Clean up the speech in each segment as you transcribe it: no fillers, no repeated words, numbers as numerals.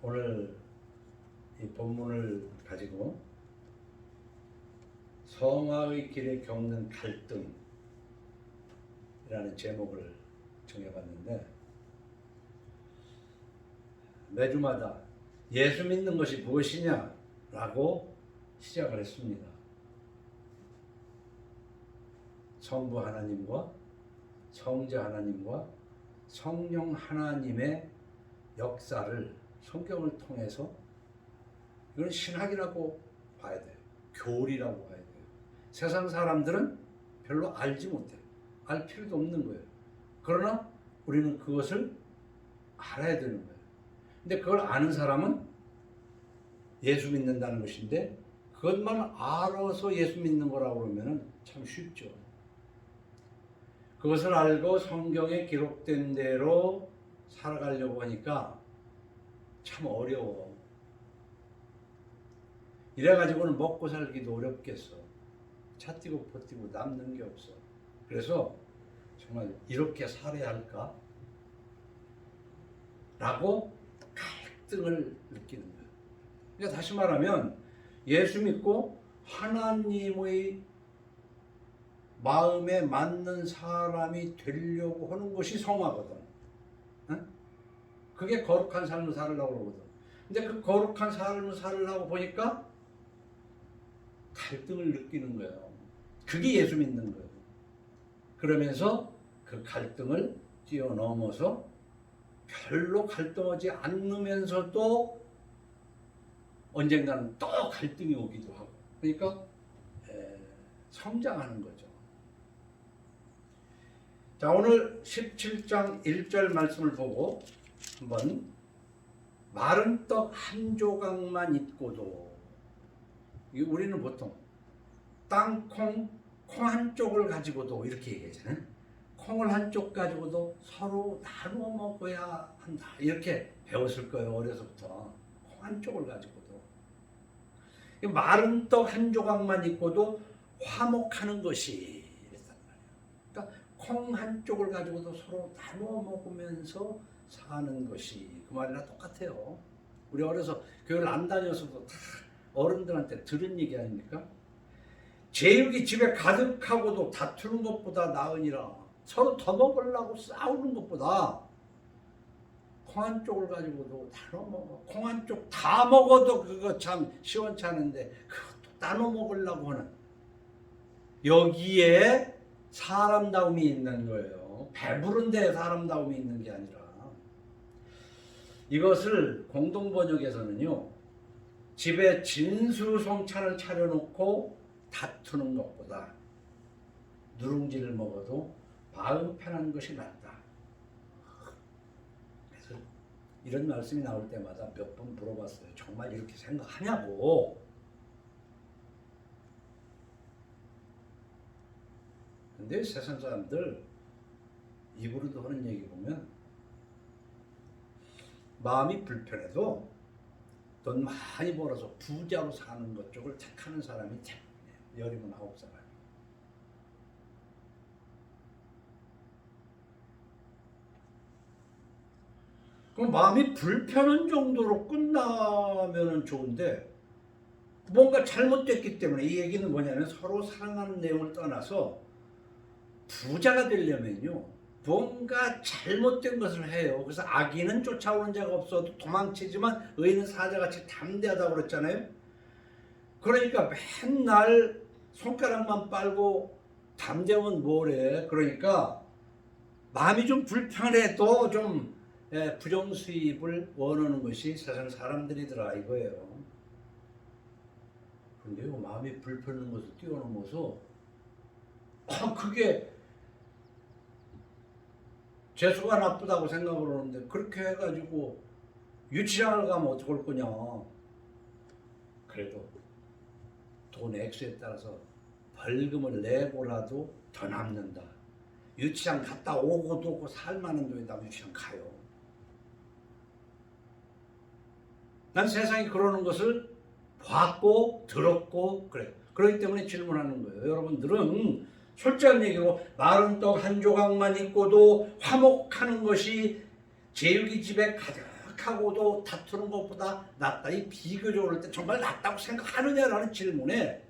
오늘 이 본문을 가지고 성화의 길에 겪는 갈등이라는 제목을 정해봤는데, 매주마다 예수 믿는 것이 무엇이냐라고 시작을 했습니다. 성부 하나님과 성자 하나님과 성령 하나님의 역사를 성경을 통해서, 이건 신학이라고 봐야 돼요. 교리라고 봐야 돼요. 세상 사람들은 별로 알지 못해요. 알 필요도 없는 거예요. 그러나 우리는 그것을 알아야 되는 거예요. 근데 그걸 아는 사람은 예수 믿는다는 것인데, 그것만 알아서 예수 믿는 거라고 그러면 참 쉽죠. 그것을 알고 성경에 기록된 대로 살아가려고 하니까 참 어려워. 이래가지고는 먹고 살기도 어렵겠어. 차 띠고 버티고 남는 게 없어. 그래서 정말 이렇게 살아야 할까? 라고 갈등을 느끼는 거예요. 그러니까 다시 말하면 예수 믿고 하나님의 마음에 맞는 사람이 되려고 하는 것이 성화거든. 응? 그게 거룩한 삶을 살으려고 그러거든. 근데 그 거룩한 삶을 살으려고 보니까 갈등을 느끼는 거예요. 그게 예수 믿는 거예요. 그러면서 그 갈등을 뛰어넘어서 별로 갈등하지 않으면서도 언젠가는 또 갈등이 오기도 하고, 그러니까 성장하는 거죠. 자, 오늘 17장 1절 말씀을 보고 한번, 마른 떡 한 조각만 있고도, 우리는 보통 땅콩, 콩 한 쪽을 가지고도 이렇게 얘기하잖아요. 콩을 한 쪽 가지고도 서로 나누어 먹어야 한다, 이렇게 배웠을 거예요. 어려서부터. 콩 한 쪽을 가지고도. 마른 떡 한 조각만 있고도 화목하는 것이, 이랬단 말이에요. 그러니까 콩 한 쪽을 가지고도 서로 나누어 먹으면서 사는 것이, 그 말이랑 똑같아요. 우리 어려서 교회를 안 다녔어도 다 어른들한테 들은 얘기 아닙니까? 제육이 집에 가득하고도 다투는 것보다 나으니라. 서로 더 먹으려고 싸우는 것보다 콩 한 쪽을 가지고도 나눠 먹어. 콩 한 쪽 다 먹어도 그거 참 시원찮은데 그것도 나눠 먹으려고 하는, 여기에 사람다움이 있는 거예요. 배부른데 사람다움이 있는 게 아니라. 이것을 공동번역에서는요, 집에 진수성찬을 차려놓고 다투는 것보다 누룽지를 먹어도 마음 편한 것이 낫다. 그래서 이런 말씀이 나올 때마다 몇 번 물어봤어요. 정말 이렇게 생각하냐고. 근데 세상 사람들 입으로도 하는 얘기 보면, 마음이 불편해도 돈 많이 벌어서 부자로 사는 것 쪽을 택하는 사람이 대부분이에요. 19살. 그럼 마음이 불편한 정도로 끝나면 좋은데, 뭔가 잘못됐기 때문에, 이 얘기는 뭐냐면 서로 사랑하는 내용을 떠나서 부자가 되려면요, 뭔가 잘못된 것을 해요. 그래서 악인은 쫓아오는 자가 없어도 도망치지만 의인은 사자같이 담대하다고 그랬잖아요. 그러니까 맨날 손가락만 빨고 담대하면 뭐래. 그러니까 마음이 좀 불편해도 좀 부정수입을 원하는 것이 세상 사람들이더라 이거예요. 그런데요, 마음이 불편한 것을 뛰어넘어서 그게 재수가 나쁘다고 생각을 하는데, 그렇게 해가지고 유치장을 가면 어떡할 거냐. 그래도 돈 액수에 따라서 벌금을 내고라도 더 남는다. 유치장 갔다 오고도 오고 살만한 돈이다. 유치장 가요. 난 세상이 그러는 것을 봤고 들었고 그래. 그렇기 때문에 질문하는 거예요. 여러분들은 솔직한 얘기로 마른 떡 한 조각만 있고도 화목하는 것이 제육이 집에 가득 착하고도 다투는 것보다 낫다. 이 비교적으로 할 때 정말 낫다고 생각하느냐라는 질문에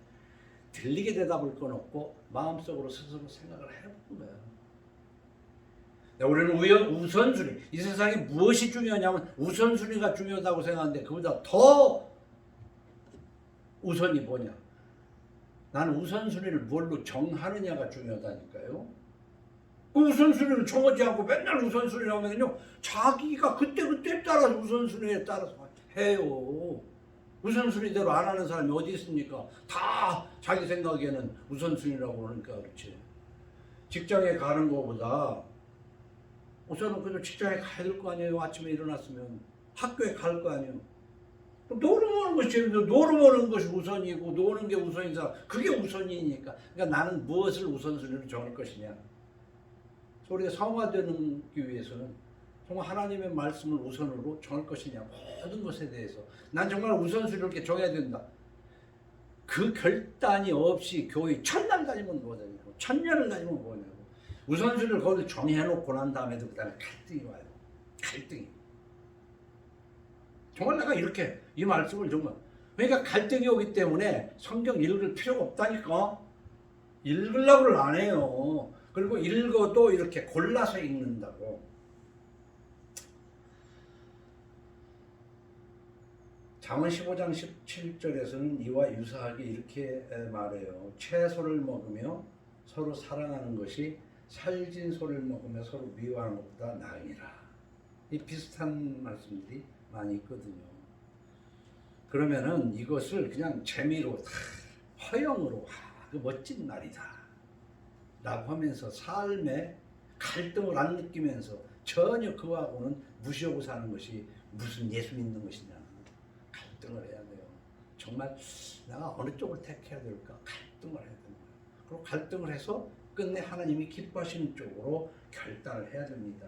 들리게 대답을 건 없고 마음속으로 스스로 생각을 해보는 거예요. 우리는 우선순위, 이 세상에 무엇이 중요하냐면 우선순위가 중요하다고 생각하는데 그보다 더 우선이 뭐냐? 나는 우선순위를 뭘로 정하느냐가 중요하다니까요. 그 우선순위를 정하지 않고 맨날 우선순위를 하면요, 자기가 그때그때 따라서 우선순위에 따라서 해요. 우선순위대로 안 하는 사람이 어디 있습니까? 다 자기 생각에는 우선순위라고 그러니까 그렇지. 직장에 가는 것보다 우선은 그래도 직장에 가야 될 거 아니에요. 아침에 일어났으면 학교에 갈 거 아니에요. 노름하는 것이 노름하는 것이 우선이고 노는 게 우선이다. 그게 우선이니까. 그러니까 나는 무엇을 우선순위로 정할 것이냐. 우리가 성화되기 위해서는 정말 하나님의 말씀을 우선으로 정할 것이냐. 모든 것에 대해서 난 정말 우선순위를 이렇게 정해야 된다. 그 결단이 없이 교회 천날 다니면 뭐냐고, 천년을 다니면 뭐냐고. 우선순위를 거기서 정해놓고 난 다음에도 그 다음에 갈등이 와요. 갈등이. 정말 내가 이렇게 이 말씀을 정말 그러니까 갈등이 오기 때문에 성경 읽을 필요가 없다니까. 읽으려고를 안 해요. 그리고 읽어도 이렇게 골라서 읽는다고. 잠언 15장 17절에서는 이와 유사하게 이렇게 말해요. 채소를 먹으며 서로 사랑하는 것이 살진 소를 먹으며 서로 미워하는 것보다 나으니라. 이 비슷한 말씀들이 많이 있거든요. 그러면은 이것을 그냥 재미로 허영으로 그 멋진 날이다 라고 하면서 삶에 갈등을 안 느끼면서 전혀 그하고는 무시하고 사는 것이 무슨 예수 믿는 것이냐. 갈등을 해야 돼요. 정말 내가 어느 쪽을 택해야 될까? 갈등을 해야 되는 거예요. 그리고 갈등을 해서 끝내 하나님이 기뻐하시는 쪽으로 결단을 해야 됩니다.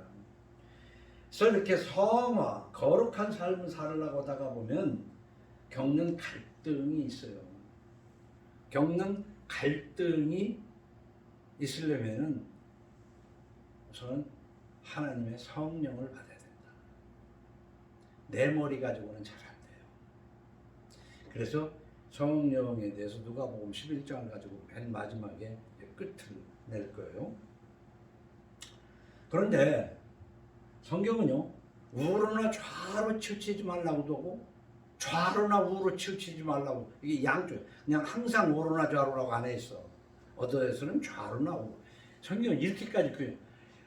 그래서 이렇게 성화, 거룩한 삶을 살으려고 하다가 보면 겪는 갈등이 있어요. 겪는 갈등이 있으려면 우선 하나님의 성령을 받아야 된다. 내 머리 가지고는 잘 안 돼요. 그래서 성령에 대해서 누가복음 11장을 가지고 맨 마지막에 끝을 낼 거예요. 그런데 성경은요, 우로나 좌로 치우치지 말라고도 하고 좌로나 우로 치우치지 말라고. 이게 양쪽, 그냥 항상 우로나 좌로라고 안 했어. 어디에서는 좌로나 우로. 성경은 이렇게까지 그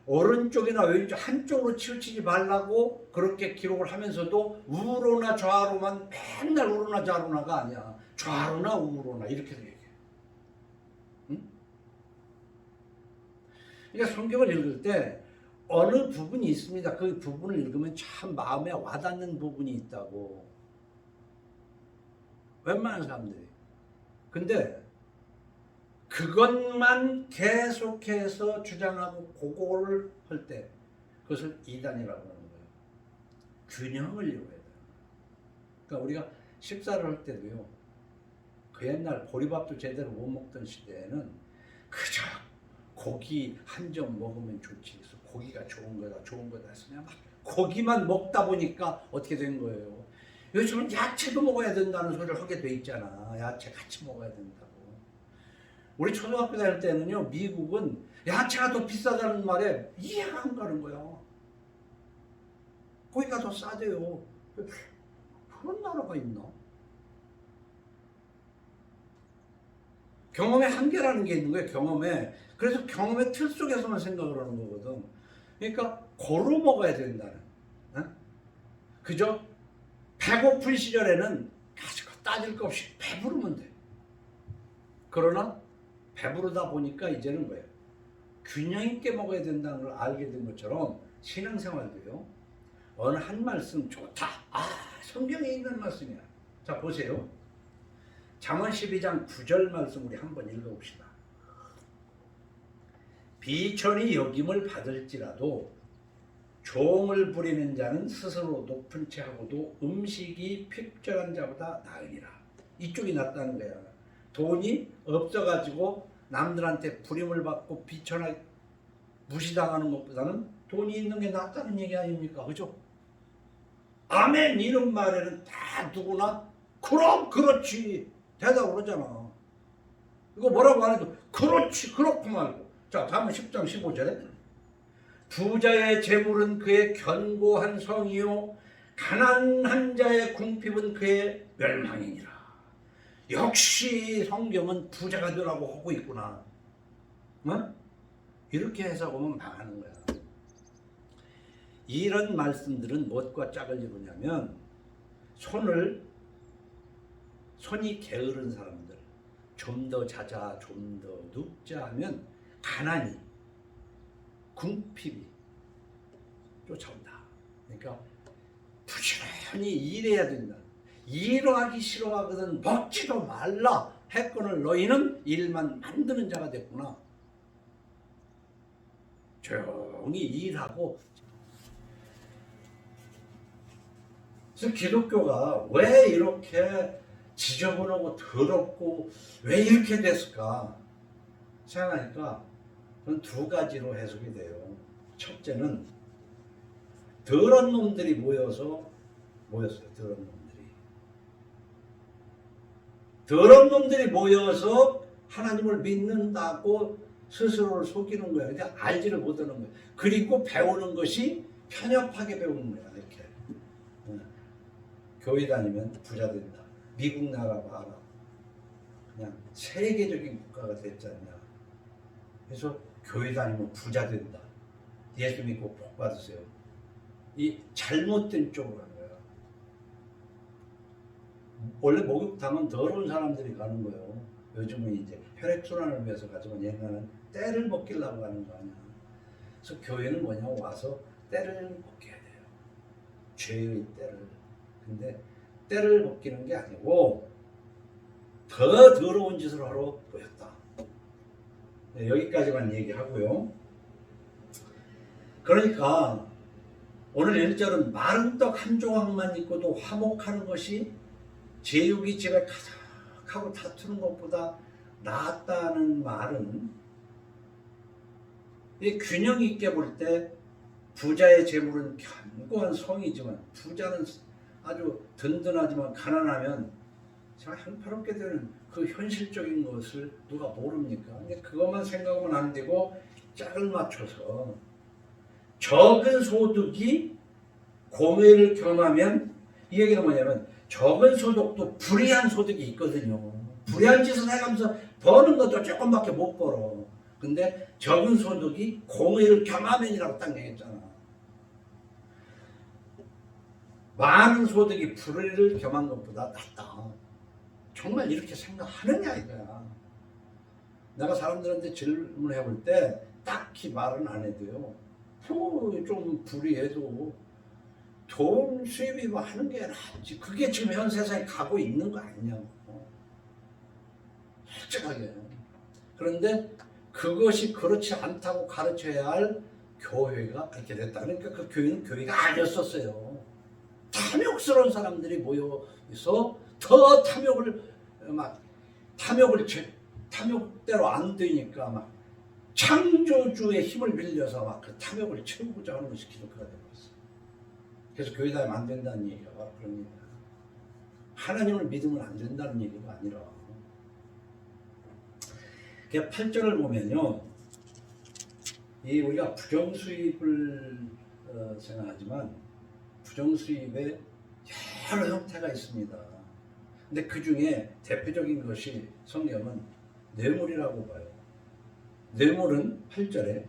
오른쪽이나 왼쪽 한쪽으로 치우치지 말라고 그렇게 기록을 하면서도 우로나 좌로만 맨날 우로나 좌로나가 아니야. 좌로나 우로나 이렇게 얘기해. 응? 그러니까 성경을 읽을 때 어느 부분이 있습니다. 그 부분을 읽으면 참 마음에 와닿는 부분이 있다고. 웬만한 사람들이. 근데 그것만 계속해서 주장하고 그거를 할 때 그것을 이단이라고 하는 거예요. 균형을 이루어야 돼요. 그러니까 우리가 식사를 할 때도요. 그 옛날 보리밥도 제대로 못 먹던 시대에는 그저 고기 한 점 먹으면 좋지. 그래서 고기가 좋은 거다 해서 그냥 막 고기만 먹다 보니까 어떻게 된 거예요. 요즘은 야채도 먹어야 된다는 소리를 하게 돼 있잖아. 야채 같이 먹어야 된다고. 우리 초등학교 다닐 때는요, 미국은 야채가 더 비싸다는 말에 이해가 안 가는 거야. 거기가 더 싸대요. 그런 나라가 있나? 경험의 한계라는 게 있는 거예요. 경험에. 그래서 경험의 틀 속에서만 생각을 하는 거거든. 그러니까 고루 먹어야 된다는. 그죠? 배고픈 시절에는 가지고 따질 것 없이 배부르면 돼. 그러나 배부르다 보니까 이제는 뭐예요? 균형 있게 먹어야 된다는 걸 알게 된 것처럼 신앙생활도요. 어느 한 말씀 좋다. 성경에 있는 말씀이야. 자, 보세요. 잠언 12장 9절 말씀 우리 한번 읽어봅시다. 비천이 여김을 받을지라도 종을 부리는 자는 스스로 높은 채 하고도 음식이 핍절한 자보다 나으니라. 이쪽이 낫다는 거야. 돈이 없어가지고 남들한테 부림을 받고 비천하게 무시당하는 것보다는 돈이 있는 게 낫다는 얘기 아닙니까? 그죠? 아멘 이런 말에는 다 누구나 그럼 그렇지 대답을 하잖아. 이거 뭐라고 안 해도 그렇지 그렇고 말고. 자 다음은 10장 15절에 부자의 재물은 그의 견고한 성이요 가난한 자의 궁핍은 그의 멸망이니라. 역시 성경은 부자가 되라고 하고 있구나. 어? 이렇게 해석하면 망하는 거야. 이런 말씀들은 무엇과 짝을 이루냐면 손이 게으른 사람들, 좀 더 자자, 좀 더 눕자 하면 가난이, 궁핍이 쫓아온다. 그러니까 부지런히 일해야 된다. 일하기 싫어하거든 먹지도 말라 했거늘 너희는 일만 만드는 자가 됐구나. 조용히 일하고. 그래서 기독교가 왜 이렇게 지저분하고 더럽고 왜 이렇게 됐을까 생각하니까 그건 두 가지로 해석이 돼요. 첫째는 더러운 놈들이 모였어요. 더러운 놈들이 모여서 하나님을 믿는다고 스스로를 속이는 거야. 근데 알지를 못하는 거야. 그리고 배우는 것이 편협하게 배우는 거야. 이렇게 교회 다니면 부자 된다. 미국 나라 봐라. 그냥 세계적인 국가가 됐지 않냐. 그래서 교회 다니면 부자 된다. 예수 믿고 복 받으세요. 이 잘못된 쪽으로 가는 거야. 원래 목욕탕은 더러운 사람들이 가는 거예요. 요즘은 이제 혈액순환을 위해서 가지만 옛날에는 때를 먹기려고 가는 거 아니야. 그래서 교회는 뭐냐 와서 때를 먹게 돼요. 죄의 때를. 근데 때를 먹기는 게 아니고 더 더러운 짓을 하러 모였다. 네, 여기까지만 얘기하고요. 그러니까 오늘 1절은 마른 떡 한 조각만 있고도 화목하는 것이 제육이 집에 가득하고 다투는 것보다 낫다는 말은 이 균형 있게 볼 때 부자의 재물은 견고한 성이지만 부자는 아주 든든하지만 가난하면 참 형편없게 되는 그 현실적인 것을 누가 모릅니까? 근데 그것만 생각하면 안 되고 짝을 맞춰서 적은 소득이 공회를 경험하면 이 얘기는 뭐냐면 적은 소득도 불이한 소득이 있거든요. 불이한 짓을 해가면서 버는 것도 조금밖에 못 벌어. 근데 적은 소득이 공회를 경험하면이라고 딱 얘기했잖아. 많은 소득이 불의를 겸한 것보다 낫다. 정말 이렇게 생각하느냐 이거야. 내가 사람들한테 질문을 해볼 때 딱히 말은 안 해도요. 좀 불의해도 돈 수입이 뭐 하는 게 낫지. 그게 지금 현 세상에 가고 있는 거 아니냐고. 솔직하게. 그런데 그것이 그렇지 않다고 가르쳐야 할 교회가 이렇게 됐다. 그러니까 그 교회는 교회가 아니었었어요. 탐욕스러운 사람들이 모여서 더 탐욕대로 안 되니까 막 창조주의 힘을 빌려서 막 그 탐욕을 채우고자 하는 것이 기독교가 되고 있어요. 그래서 교회 다니면 안 된다는 얘기가 바로 그런 얘기야. 하나님을 믿으면 안 된다는 얘기가 아니라. 8절을 보면요. 우리가 부정수입을 생각하지만 부정수입에 여러 형태가 있습니다. 근데 그 중에 대표적인 것이 성경은 뇌물이라고 봐요. 뇌물은 8절에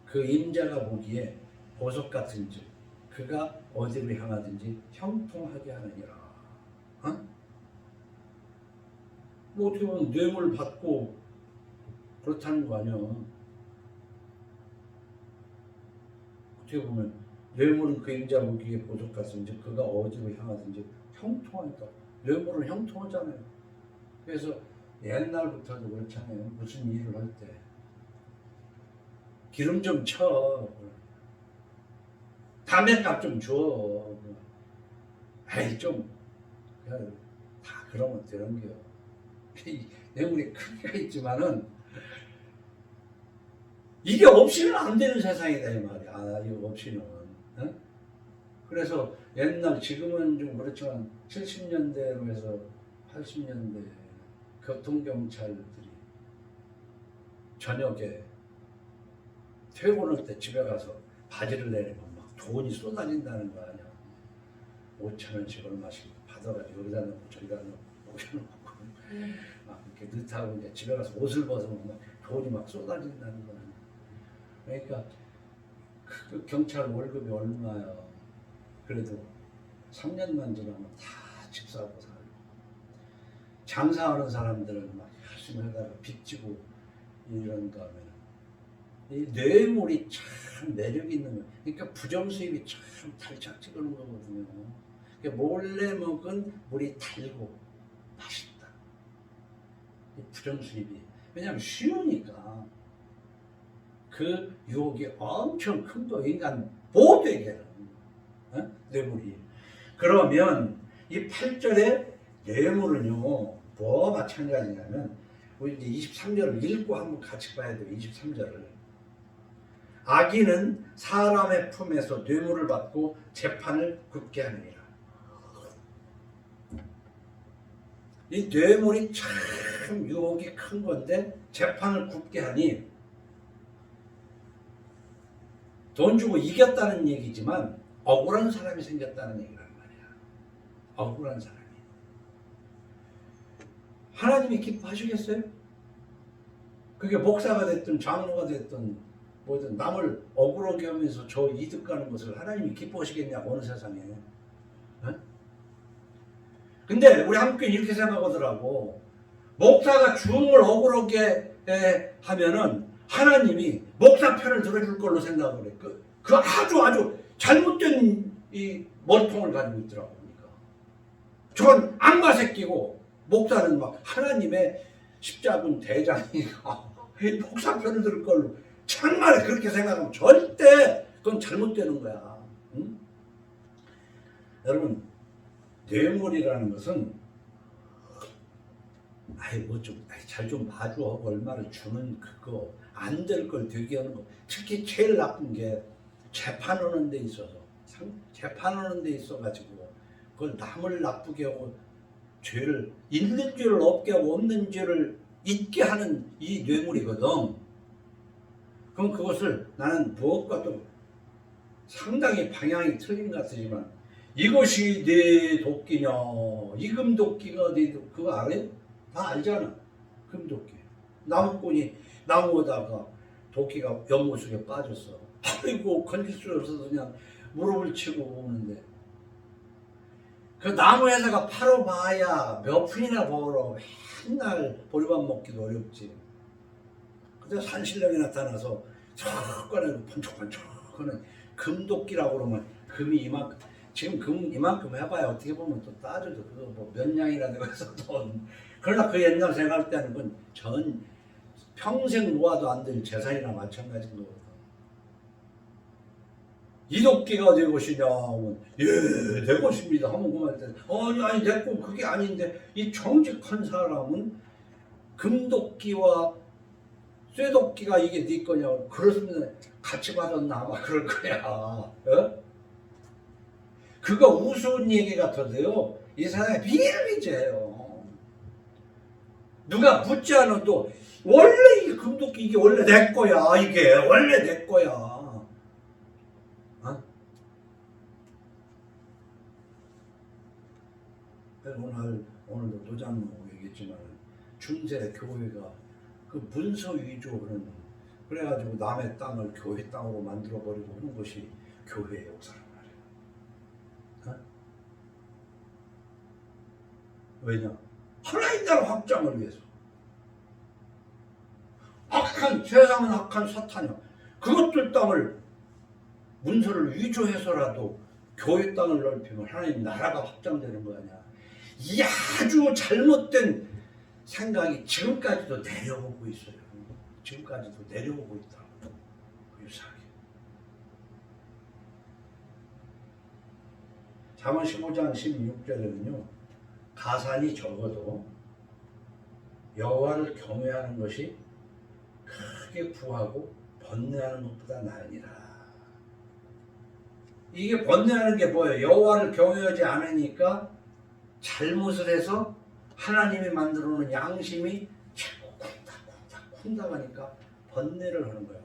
그 임자가 보기에 보석 같은지 그가 어디로 향하든지 형통하게 하느니라. 뭐 어떻게 보면 뇌물 받고 그렇다는 거 아니야. 어떻게 보면 뇌물은 그 임자 보기에 보석 같은지 그가 어디로 향하든지 형통하니까. 뇌물은 형통하잖아요. 그래서 옛날부터도 그렇잖아요. 무슨 일을 할 때 기름 좀 쳐, 담배값 좀 줘, 아이 좀 다 그러면 되는겨. 뇌물이 크기가 있지만은 이게 없이는 안 되는 세상이다 이 말이야. 이거 없이는. 그래서 옛날 지금은 좀 그렇지만 70년대로 해서 80년대 교통경찰들이 저녁에 퇴근할 때 집에 가서 바지를 내리면 막 돈이 쏟아진다는 거 아니야. 5,000원씩 얼마씩 받아가지고 여기다 넣고 저기다 넣고 올려놓고 막 이렇게 늦다고 이제 집에 가서 옷을 벗으면 막 돈이 막 쏟아진다는 거야. 그러니까 그 경찰 월급이 얼마야. 그래도 3년만 지나면 다 집 사고 살고. 장사하는 사람들은 막 열심히 하다가 빚지고 이런가 하면 이 뇌물이 참 매력이 있는 거예요. 그러니까 부정수입이 참 달착 찍는 거거든요. 그러니까 몰래 먹은 물이 달고 맛있다. 이 부정수입이. 왜냐하면 쉬우니까. 그 유혹이 엄청 큰 거, 인간 모두에게는. 뇌물이. 그러면 이 8절의 뇌물은요, 뭐와 마찬가지냐면, 우리 이제 23절을 읽고 한번 같이 봐야 돼요. 23절을. 악인은 사람의 품에서 뇌물을 받고 재판을 굽게 하느니라. 이 뇌물이 참 유혹이 큰 건데 재판을 굽게 하니 돈 주고 이겼다는 얘기지만 억울한 사람이 생겼다는 얘기란 말이야. 억울한 사람이. 하나님이 기뻐하시겠어요? 그게 목사가 됐든 장로가 됐든 뭐든 남을 억울하게 하면서 저 이득 가는 것을 하나님이 기뻐하시겠냐고, 어느 세상에. 근데 우리 한국교회는 이렇게 생각하더라고. 목사가 중을 억울하게 하면은 하나님이 목사 편을 들어줄 걸로 생각을 해. 그 아주 잘못된 이 머리통을 가지고 있더라고. 그러니까 저건 악마 새끼고 목사는 막 하나님의 십자군 대장이니까 목사 편을 들을 걸로. 정말 그렇게 생각하면 절대 그건 잘못되는 거야. 응? 여러분, 뇌물이라는 것은 잘 좀 마주하고 얼마를 주는 그거, 안 될 걸 되게 하는 거. 특히 제일 나쁜 게 재판하는 데 있어서, 재판하는 데 있어가지고 그걸 남을 나쁘게 하고 죄를, 있는 죄를 없게 하고 없는 죄를 있게 하는 이 뇌물이거든. 그럼 그것을 나는 무엇과도 상당히 방향이 틀린 것 같지만, 이것이 내 도끼냐, 이 금도끼가 내 도끼, 그거 알아요? 다 알잖아. 금도끼. 나무꾼이 나무에다가 도끼가 연못 속에 빠졌어. 아이고, 건질 수 없어서 그냥 무릎을 치고 오는데, 그 나무에다가 팔아봐야 몇 푼이나 벌어. 맨날 보리밥 먹기도 어렵지. 근데 산신령이 나타나서 저 꺼내고 번쩍번쩍하는 금도끼라고 그러면, 금이 이만큼, 지금 금 이만큼 해봐야 어떻게 보면 또 따져도 그거 뭐 몇 냥이나 되어서 돈. 그러나 그 옛날 생각할 때는 그건 전 평생 모아도 안 될 재산이나 마찬가지인 거거든. 이 도끼가 내 것이냐 하면, 예, 내 것입니다 하면 그만 때, 아니 내 거 그게 아닌데. 이 정직한 사람은 금도끼와 쇠도끼가 이게 네 거냐고. 그렇으면 같이 받았나 아마 그럴 거야. 어? 그거 우스운 얘기 같아도요, 이 사람이 비일비재해요. 누가 묻지 않아도 원래 이 금도끼 이게 원래 내 거야. 이게 원래 내 거야. 어? 오늘도 도장하고 얘기했지만, 중세 교회가 그 문서 위조하는, 그래가지고 남의 땅을 교회 땅으로 만들어 버리고 하는 것이 교회의 역사란 말이에요. 어? 왜냐? 하나님 나라 확장을 위해서. 세상은 악한 사탄이야. 그것들 땅을 문서를 위조해서라도 교회 땅을 넓히면 하나님 나라가 확장되는 거 아니야. 이 아주 잘못된 생각이 지금까지도 내려오고 있어요. 지금까지도 내려오고 있다고. 유사하게. 잠언 15장 16절에는요, 가산이 적어도 여호와를 경외하는 것이 크게 부하고 번뇌하는 것보다 나으니라. 이게 번뇌하는 게 뭐예요? 여호와를 경외하지 않으니까 잘못을 해서 하나님이 만들어 놓은 양심이 자꾸 쿵닥쿵닥 하니까 번뇌를 하는 거예요.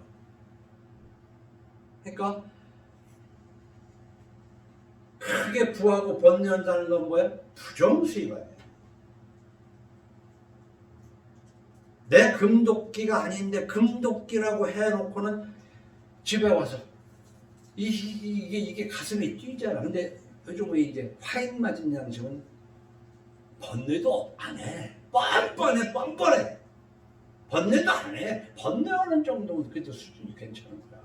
그러니까 크게 부하고 번뇌한다는 건 뭐예요? 부정수입 아니에요. 내 금도끼가 아닌데 금도끼라고 해놓고는 집에 와서 이게 가슴이 뛰잖아. 근데 요즘 이제 화인 맞은 양심은 번뇌도 안 해. 뻔뻔해. 번뇌도 안 해. 번뇌하는 정도는 그래도 수준이 괜찮은 거야.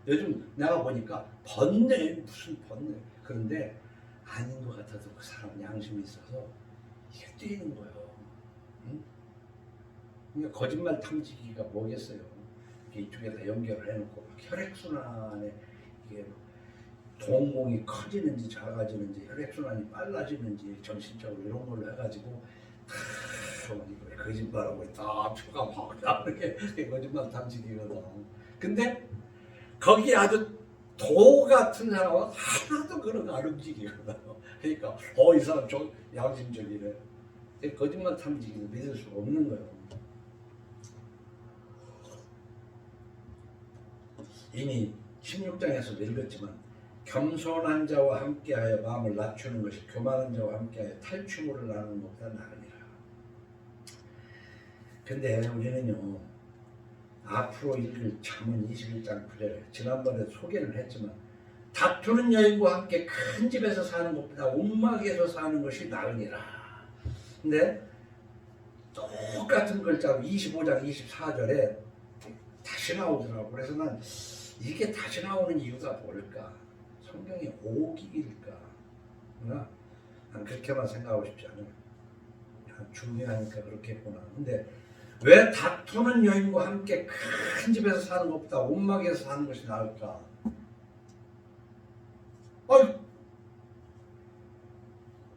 요즘 내가 보니까 무슨 번뇌. 그런데 아닌 것 같아도 그 사람 양심이 있어서 이게 뛰는 거예요. 응? 그러니까 거짓말 탐지기가 뭐겠어요. 이쪽에다 연결을 해놓고 혈액순환에 이게 동공이 커지는지 작아지는지 혈액순환이 빨라지는지 정신적으로 이런 걸로 해가지고 거짓말하고 다 표가 막 나오게 거짓말 탐지기거든. 근데 거기 아주 도 같은 사람은 하나도 그런 거 안 움직이거든. 그러니까 이 사람 좀 양심적이래. 거짓말 탐지기는 믿을 수가 없는 거예요. 이미 16장에서 읽었지만 겸손한 자와 함께하여 마음을 낮추는 것이 교만한 자와 함께하여 탈취물을 나누는 것보다 나으니라. 근데 우리는요, 앞으로 읽을 잠언 21장 9절에 지난번에 소개를 했지만 다투는 여인과 함께 큰 집에서 사는 것보다 움막에서 사는 것이 나으니라. 근데 똑같은 글자로 25장 24절에 다시 나오더라고. 그래서 난 이게 다시 나오는 이유가 뭘까? 성경이 오기일까? 난 그렇게만 생각하고 싶지 않아요. 중요하니까 그렇게 했구나. 근데 왜 다투는 여인과 함께 큰 집에서 사는 것보다 온막에서 사는 것이 나을까?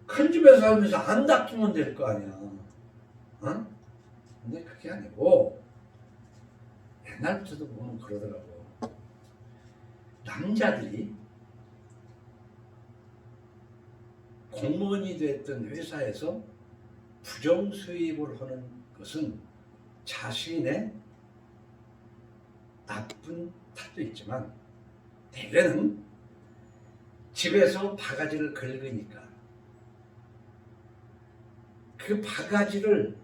큰 집에서 살면서 안 다투면 될 거 아니야. 근데 그게 아니고 옛날부터도 보면 그러더라고. 남자들이 공무원이 됐던 회사에서 부정수입을 하는 것은 자신의 나쁜 탓도 있지만 대개는 집에서 바가지를 긁으니까 그 바가지를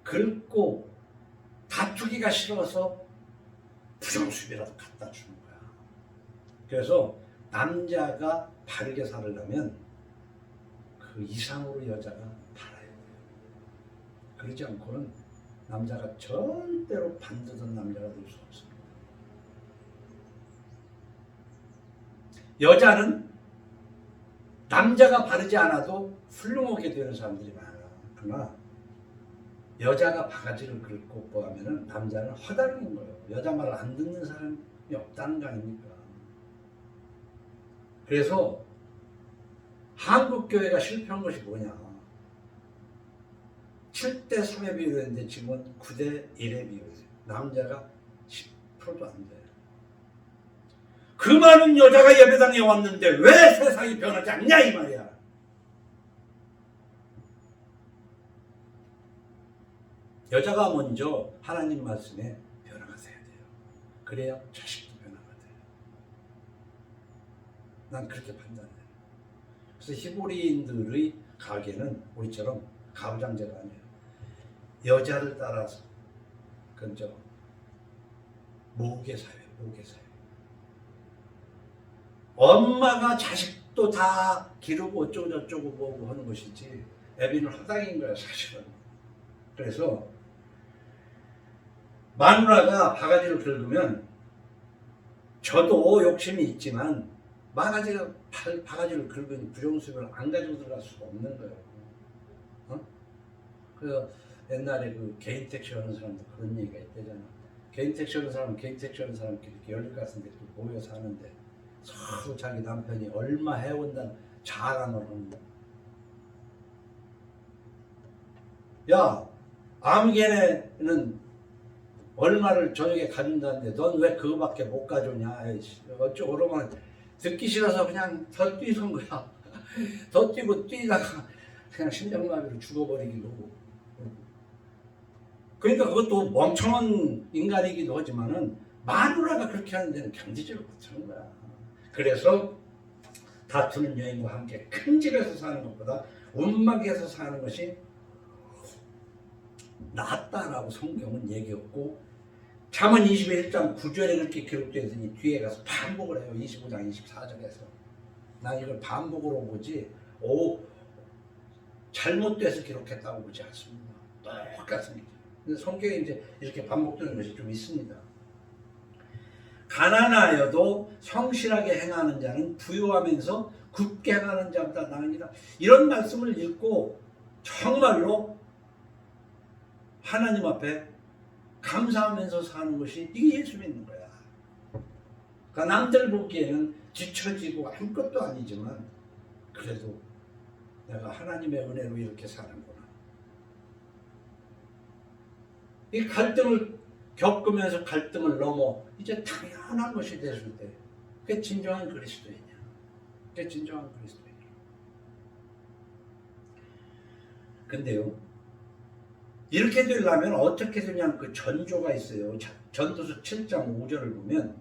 긁고 다투기가 싫어서 부정수입이라도 갖다 주는 거야. 그래서 남자가 바르게 살려면 그 이상으로 여자가 바라야 돼요. 그러지 않고는 남자가 절대로 반듯한 남자가 될 수 없습니다. 여자는 남자가 바르지 않아도 훌륭하게 되는 사람들이 많아. 그러나 여자가 바가지를 긁고 하면은 남자는 허당인 거예요. 여자 말을 안 듣는 사람이 없다는 거 아닙니까? 그래서 한국 교회가 실패한 것이 뭐냐? 7대 3의 비율이었는데 지금은 9대 1의 비율이에요. 남자가 10%도 안 돼. 그 많은 여자가 예배당에 왔는데 왜 세상이 변하지 않냐 이 말이야. 여자가 먼저 하나님 말씀에 변화가 돼야 돼요. 그래야 자식도 변화가 돼요. 난 그렇게 판단해요. 그래서 히브리인들의 가계는 우리처럼 가부장제가 아니에요. 여자를 따라서 그건 모계사회. 엄마가 자식도 다 기르고 어쩌고 저쩌고 뭐고 하는 것이지 애비는 허당인 거야 사실은. 그래서 마누라가 바가지를 긁으면 저도 욕심이 있지만 바가지를 긁으니 부정수입을 안 가지고 들어갈 수가 없는 거예요. 그래서 옛날에 그 개인 택시 하는 사람도 그런 얘기가 있대잖아. 개인 택시 하는 사람끼리 이렇게 열릴 같은 데 모여 사는데 서로 자기 남편이 얼마 해온다는 자랑을 하는 거야. 야, 아무개는 얼마를 저녁에 가진다는데 넌 왜 그거밖에 못 가져오냐? 어쩌고 그러면 듣기 싫어서 그냥 더 뛰던 거야. 더 뛰고 뛰다가 그냥 심장마비로 죽어버리기도 하고. 그러니까 그것도 멍청한 인간이기도 하지만은 마누라가 그렇게 하는 데는 견디지를 못하는 거야. 그래서 다투는 여인과 함께 큰 집에서 사는 것보다 움막에서 사는 것이 낫다라고 성경은 얘기했고, 잠언 21장 9절에 그렇게 기록되어 있으니 뒤에 가서 반복을 해요. 25장 24절에서. 난 이걸 반복으로 보지 잘못돼서 기록했다고 보지 않습니다. 똑같습니다. 근데 성경에 이제 이렇게 반복되는 것이 좀 있습니다. 가난하여도 성실하게 행하는 자는 부유하면서 굳게 행하는 자보다 나으니라. 이런 말씀을 읽고 정말로 하나님 앞에 감사하면서 사는 것이 이게 예수 믿는 거야. 그러니까 남들 보기에는 뒤처지고 아무것도 아니지만 그래도 내가 하나님의 은혜로 이렇게 사는구나. 이 갈등을 겪으면서 갈등을 넘어 이제 당연한 것이 됐을 때 그게 진정한 그리스도이냐. 그게 진정한 그리스도이냐. 근데요, 이렇게 되려면 어떻게 되냐면 그 전조가 있어요. 전도서 7장 5절을 보면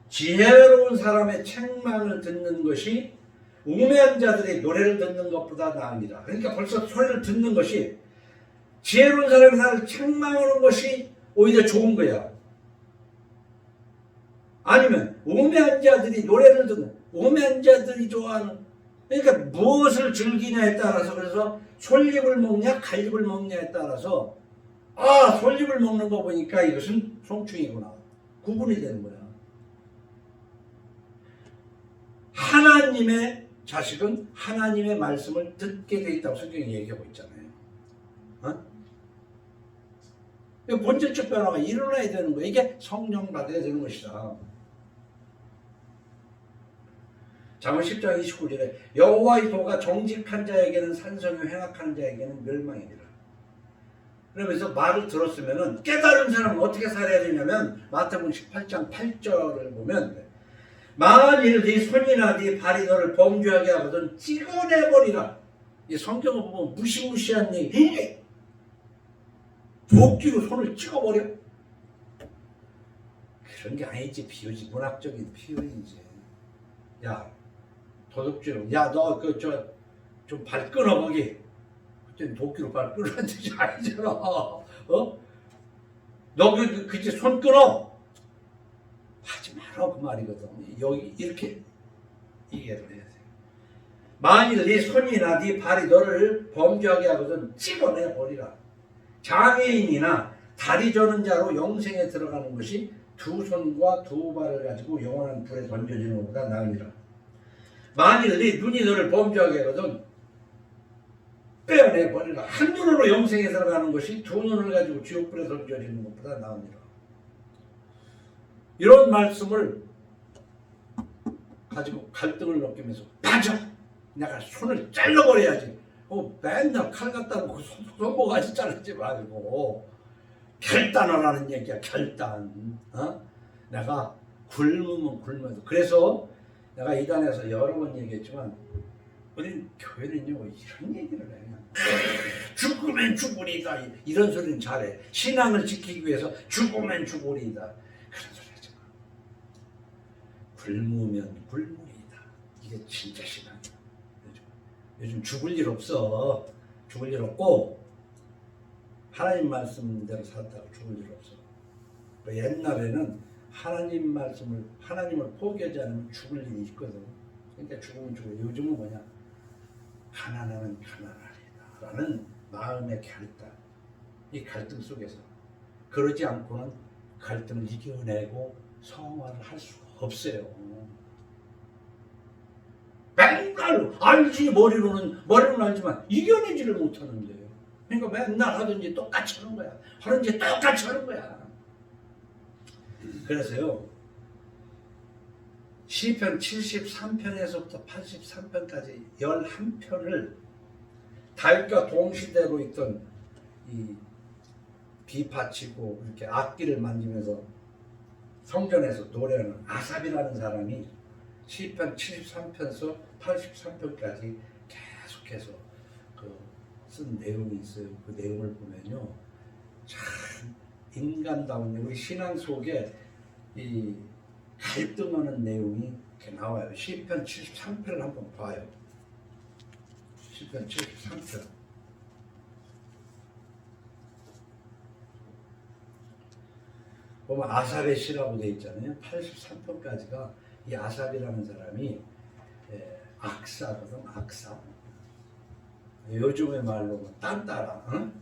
지혜로운 사람의 책망을 듣는 것이 우매한 자들의 노래를 듣는 것보다 나으니라. 그러니까 벌써 소리를 듣는 것이, 지혜로운 사람이 나를 책망하는 것이 오히려 좋은 거야. 아니면 우매한 자들이 노래를 듣는, 우매한 자들이 좋아하는, 그러니까 무엇을 즐기냐에 따라서, 그래서 솔잎을 먹냐 갈잎을 먹냐에 따라서 솔잎을 먹는 거 보니까 이것은 송충이구나 구분이 되는 거야. 하나님의 자식은 하나님의 말씀을 듣게 돼 있다고 성경이 얘기하고 있잖아요. 본질적 변화가 일어나야 되는 거예요. 이게 성령 받아야 되는 것이다. 잠언 10장 29절에 여호와의 도가 정직한 자에게는 산성이요 행악하는 자에게는 멸망이니라. 그러면서 말을 들었으면은 깨달은 사람은 어떻게 살아야 되냐면 마태복음 18장 8절을 보면 만일 네 손이나 네 발이 너를 범죄하게 하거든 찍어내버리라. 이 성경을 보면 무시무시한 얘기. 도끼로 손을 찍어버려. 그런 게 아니지. 비유지. 문학적인 표현이지. 야, 도둑질. 야, 너 좀 발 끊어 거기. 그때 도끼로 발 끊어야 되지 아니잖아. 너 그치 손 끊어. 하지 마라 그 말이거든. 여기 이렇게 이해를 해야 돼. 만일 네 손이나 네 발이 너를 범죄하게 하거든 찍어내 버리라. 장애인이나 다리 저는 자로 영생에 들어가는 것이 두 손과 두 발을 가지고 영원한 불에 던져지는 것보다 나으니라. 만일 네 눈이 너를 범죄하게 하거든 빼어내 버리라. 한 눈으로 영생에 들어가는 것이 두 눈을 가지고 지옥불에 던져지는 것보다 나으니라. 이런 말씀을 가지고 갈등을 느끼면서 맞아! 내가 손을 잘라버려야지. 맨날 칼 갖다 놓고 손모가지 자르지 말고 결단을 하는 얘기야. 결단. 내가 굶으면 굶어도. 그래서 내가 이단에서 여러 번 얘기했지만 우리 교회는요 이런 얘기를 해. 죽으면 죽으리다. 이런 소리는 잘해. 신앙을 지키기 위해서 죽으면 죽으리다. 그런 소리 하지 마. 굶으면 굶으리다. 이게 진짜 신앙이야. 요즘 죽을 일 없어. 죽을 일 없고 하나님 말씀대로 살다가 죽을 일 없어. 옛날에는 하나님을 포기하지 않으면 죽을 일이 있거든. 그러니까 죽으면 죽어. 요즘은 뭐냐? 가난하면 가난하리다 라는 마음의 결단. 이 갈등 속에서 그러지 않고는 갈등을 이겨내고 성화를 할 수가 없어요. 맨날 알지 머리로는 알지만 이겨내지를 못하는데. 그러니까 맨날 하든지 똑같이 하는 거야. 하는지 똑같이 하는 거야. 그래서요 시편 73편에서부터 83편까지 11편을 다윗과 동시대로 있던 이 비파치고 이렇게 악기를 만지면서 성전에서 노래하는 아삽이라는 사람이 시편 73편에서 83편까지 계속해서 쓴 내용이 있어요. 그 내용을 보면요, 참 인간다운 우리 신앙 속에 이 갈등하는 내용이 이렇게 나와요. 시편 73편을 한번 봐요. 시편 73편. 보면 아삽의 시라고 되어 있잖아요. 83편까지가 이 아삽이라는 사람이 악사거든, 악사. 요즘의 말로 딴따라, 응?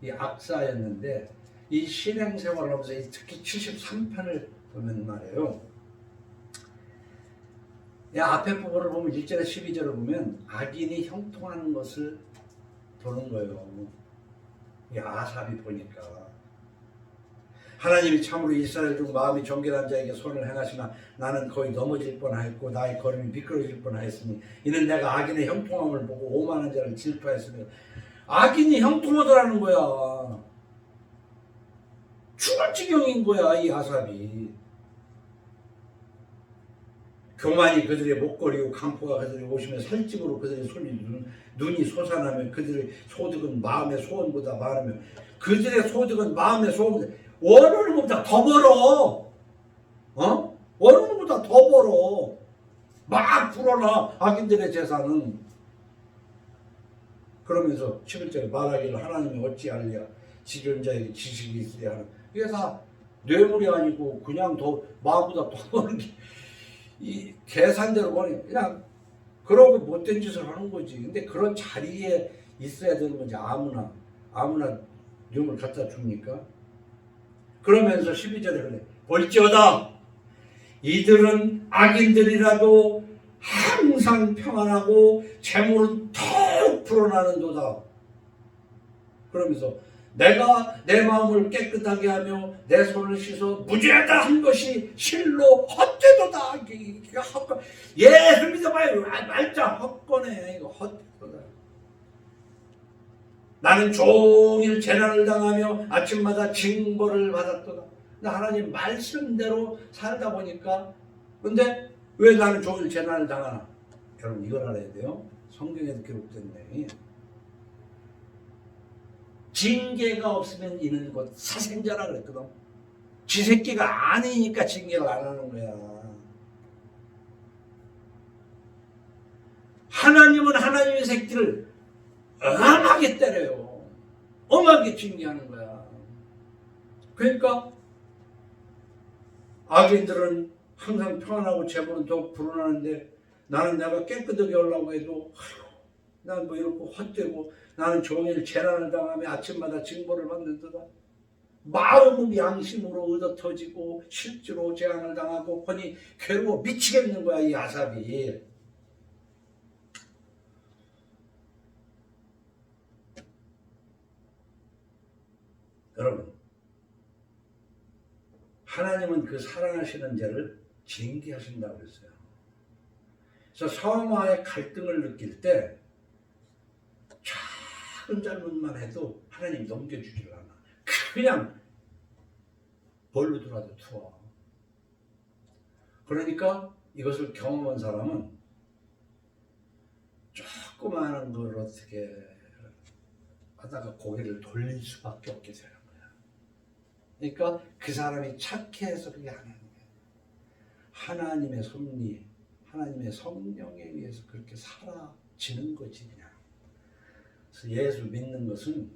이 악사였는데 이 신앙생활을 하면서 특히 73편을 보면 말이에요. 이 앞에 부분을 보면 1절에 12절을 보면 악인이 형통하는 것을 보는 거예요. 이 아삽이 보니까 하나님이 참으로 이스라엘 중 마음이 정결한 자에게 손을 행하시나 나는 거의 넘어질 뻔하였고 나의 걸음이 미끄러질 뻔하였으니 이는 내가 악인의 형통함을 보고 오만한 자를 질투하였으며. 악인이 형통하더라는 거야. 죽을 지경인 거야 이 아삽이. 교만이 그들의 목걸이요 강포가 그들의 옷이며 살찜으로 그들의 눈이 솟아나며 그들의 소득은 마음의 소원보다 많으며. 그들의 소득은 마음의 소원보다 원하는 것보다 더 벌어. 원하는 것보다 더 벌어. 막 불어나 악인들의 재산은. 그러면서 11절에 말하기를 하나님이 어찌하리야 지존 자에게 지식이 있으랴 하는. 이게 다 뇌물이 아니고 그냥 더 마음보다 더 버는 게 이 계산대로 버는 그냥 그러고 못된 짓을 하는 거지. 근데 그런 자리에 있어야 되는 거지. 아무나 뇌물 갖다 줍니까? 그러면서 12절에 그래. 볼지어다 이들은 악인들이라도 항상 평안하고 재물은 더욱 불어나는도다. 그러면서 내가 내 마음을 깨끗하게 하며 내 손을 씻어 무죄하다 한 것이 실로 헛되도다. 예수 믿어봐요. 말자 헛거네. 이거 헛되도다. 나는 종일 재난을 당하며 아침마다 징벌을 받았도다. 근데 하나님 말씀대로 살다 보니까. 근데 왜 나는 종일 재난을 당하나? 여러분 이걸 알아야 돼요. 성경에도 기록된 내용이 징계가 없으면 이는 곧 사생자라 그랬거든. 지 새끼가 아니니까 징계를 안 하는 거야. 하나님은 하나님의 새끼를 엄하게 때려요. 엄하게 징계하는 거야. 그러니까 악인들은 항상 평안하고 재물은 더욱 불어나는데 나는 내가 깨끗하게 하려고 해도 난 뭐 이렇고 헛되고 나는 종일 재난을 당하며 아침마다 징벌을 받는도다. 마음은 양심으로 얻어터지고 실제로 재앙을 당하고 허니 괴로워 미치겠는 거야 이 아삽이. 여러분 하나님은 그 사랑하시는 자를 징계하신다고 했어요. 그래서 성화의 갈등을 느낄 때 작은 잘못만 해도 하나님이 넘겨주질 않아. 그냥 벌로 들어도 투어. 그러니까 이것을 경험한 사람은 조그마한 걸 어떻게 하다가 고개를 돌릴 수밖에 없게 되는 거야. 그러니까 그 사람이 착해서 그게 안 하는 거야. 하나님의 섭리, 하나님의 성령에 의해서 그렇게 살아지는 거지 그냥. 그래서 예수 믿는 것은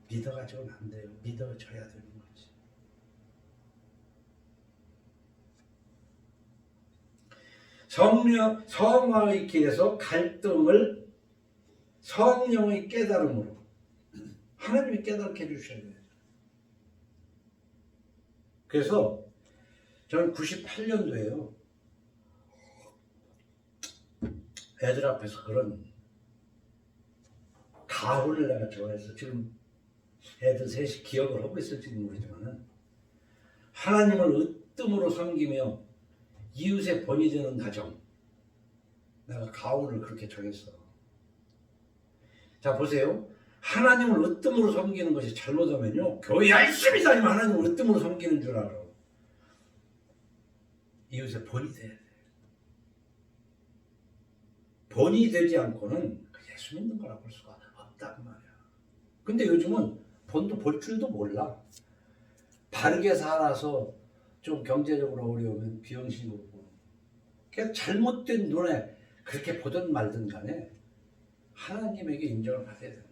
믿어가지고는 안 돼요. 믿어져야 되는 거지. 성화의 길에서 갈등을 성령의 깨달음으로 하나님이 깨닫게 해주셔야 돼요. 그래서 저는 98년도에요. 애들 앞에서 그런 가훈을 내가 좋아해서 지금 애들 셋이 기억을 하고 있을지는 모르지만 하나님을 으뜸으로 섬기며 이웃의 본이 되는 가정, 내가 가훈을 그렇게 정했어. 자 보세요. 하나님을 으뜸으로 섬기는 것이 잘못하면요 교회 열심히 다니면 하나님을 으뜸으로 섬기는 줄 알아. 이웃의 본이 돼야 돼. 본이 되지 않고는 예수 믿는 거라고 볼 수가 없다고 말이야. 근데 요즘은 본도 볼 줄도 몰라. 바르게 살아서 좀 경제적으로 어려우면 비영신으로 보는. 그냥 잘못된 눈에 그렇게 보든 말든 간에 하나님에게 인정을 받아야 된다.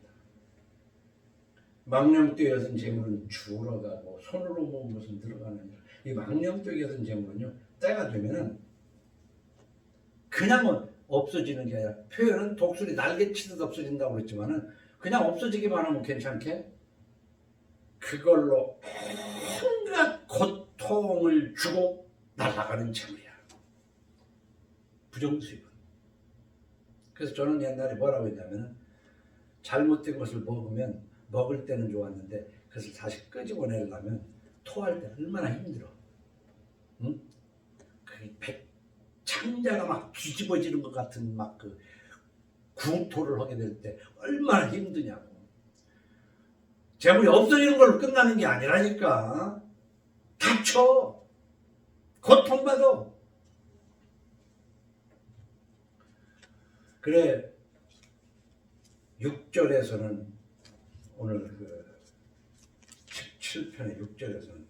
망령되이 얻은 재물은 죽어가고 손으로 모은 것은 들어가느니라. 이 망령되이 얻은 재물은요, 때가 되면은 그냥 없어지는 게 아니라, 표현은 독수리 날개 치듯 없어진다고 그랬지만은 그냥 없어지기만 하면 괜찮게 그걸로 온갖 고통을 주고 날아가는 재물이야. 부정수입은. 그래서 저는 옛날에 뭐라고 했냐면은, 잘못된 것을 먹으면 먹을 때는 좋았는데 그것을 다시 끄집어내려면 토할 때 얼마나 힘들어. 응? 그 창자가 막 뒤집어지는 것 같은 막 그 구토를 하게 될 때 얼마나 힘드냐고. 재물이 없어지는 걸로 끝나는 게 아니라니까. 다쳐. 고통받아. 그래 6절에서는 오늘 그 17편의 6절에서는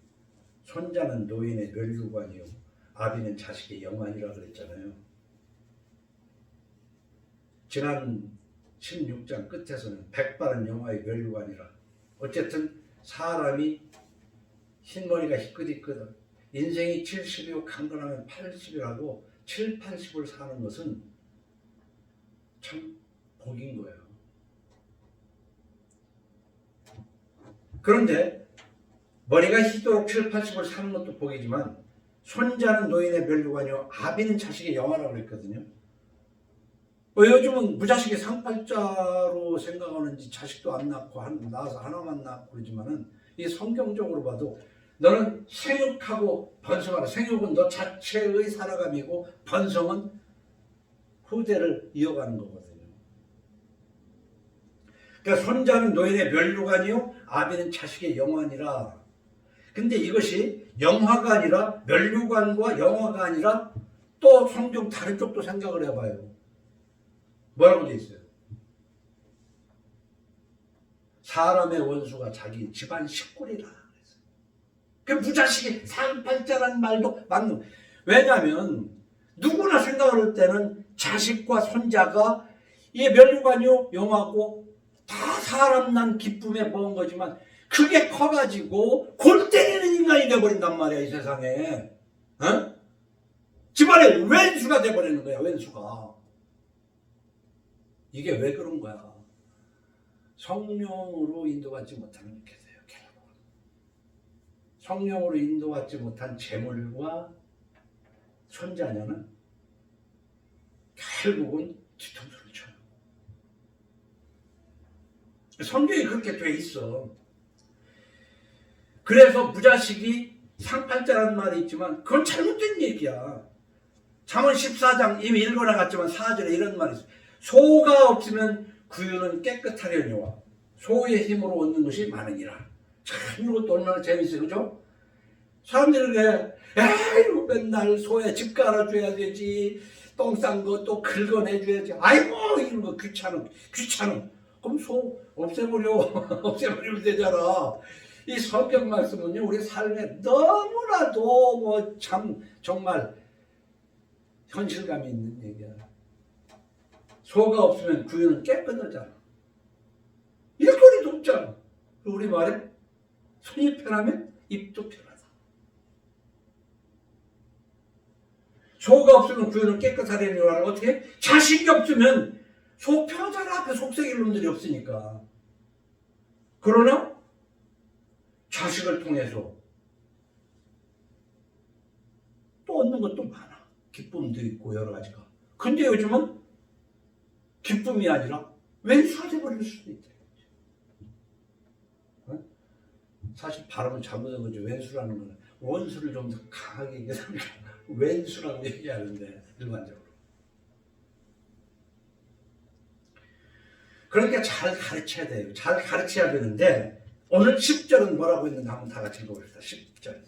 손자는 노인의 멸류관이요 아비는 자식의 영안이라 그랬잖아요. 지난 16장 끝에서는 백발은 영화의 멸류관이라. 어쨌든 사람이 흰머리가 희끗희끗 인생이 70이고 강건하면 80이라고 7, 80을 사는 것은 참 복인 거예요. 그런데 머리가 희도록 7, 80을 사는 것도 복이지만 손자는 노인의 멸류관이요 아비는 자식의 영화라고 그랬거든요. 요즘은 무자식의 상팔자로 생각하는지 자식도 안 낳고 낳아서 하나만 낳고 그러지만은 이 성경적으로 봐도 너는 생육하고 번성하라. 생육은 너 자체의 살아감이고 번성은 후대를 이어가는 거거든요. 그러니까 손자는 노인의 멸류관이요 아비는 자식의 영환이라. 근데 이것이 영화가 아니라 멸류관과 영화가 아니라 또 성경 다른 쪽도 생각을 해봐요. 뭐라고 돼 있어요? 사람의 원수가 자기 집안 식구리라. 그 무자식이 상팔자라는 말도 맞는 거예요. 왜냐하면 누구나 생각할 때는 자식과 손자가 이 멸류관이요 영화고 다 사람 난 기쁨에 먹은 거지만 그게 커가지고 골 때리는 인간이 돼버린단 말이야. 이 세상에. 어? 집안에 왼수가 돼버리는 거야. 왼수가. 이게 왜 그런 거야? 성령으로 인도받지 못하는 게 돼요. 결국 성령으로 인도받지 못한 재물과 손자녀는 결국은 뒤통수를 쳐요. 성경이 그렇게 돼 있어. 그래서 무자식이 상팔자라는 말이 있지만 그건 잘못된 얘기야. 잠언 14장 이미 읽어나갔지만 4절에 이런 말이 있어요. 소가 없으면 구유는 깨끗하려니와 소의 힘으로 얻는 것이 많으니라. 참 이것도 얼마나 재밌어요. 그죠? 사람들이 그래. 아이고 맨날 소에 집 깔아줘야 되지. 똥 싼 거 또 긁어내줘야지. 아이고 이런 거 귀찮음. 그럼 소 없애버려. 없애버리면 되잖아. 이 성경 말씀은요 우리 삶에 너무나도 뭐 참 정말 현실감이 있는 얘기야. 소가 없으면 구유는 깨끗하잖아. 일거리도 없잖아. 우리 말에 손이 편하면 입도 편하다. 소가 없으면 구유는 깨끗하다는 말은 어떻게? 자식이 없으면 소 편하잖아. 그 속썩일 놈들이 없으니까. 그러나 자식을 통해서 또 얻는 것도 많아. 기쁨도 있고 여러 가지가. 근데 요즘은 기쁨이 아니라 왼수가 돼버릴 수도 있다. 사실 발음은 잘못한 거죠. 왼수라는 거는 원수를 좀 더 강하게 얘기하니까 왼수라고 얘기하는데 일반적으로. 그러니까 잘 가르쳐야 돼요. 잘 가르쳐야 되는데 오늘 10절은 뭐라고 했는가 한번 다 같이 읽어봅시다. 10절